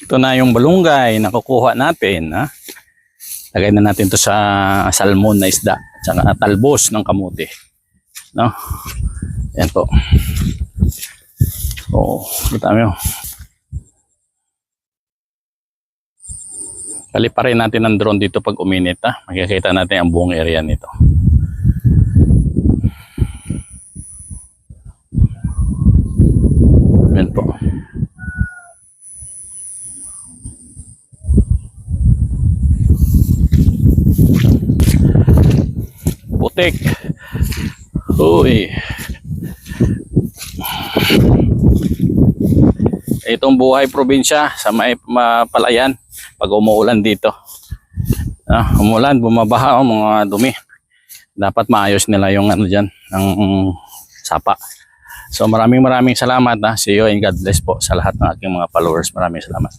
Ito na yung balunggay na kukuha natin. Ha? Lagay na natin to sa salmon na isda. Tsaka talbos ng kamote. No? Yan po. Oo, kita mo. Kaliparin natin ang drone dito pag uminit. Ha? Makikita natin ang buong area nito. Yan po. Putik. Uy. Itong buhay probinsya sa may Palayan pag umuulan dito. Umulan, bumabaha ang mga dumi. Dapat maayos nila yung ano diyan, ng sapa. So maraming salamat. See you and God bless po sa lahat ng aking mga followers. Maraming salamat.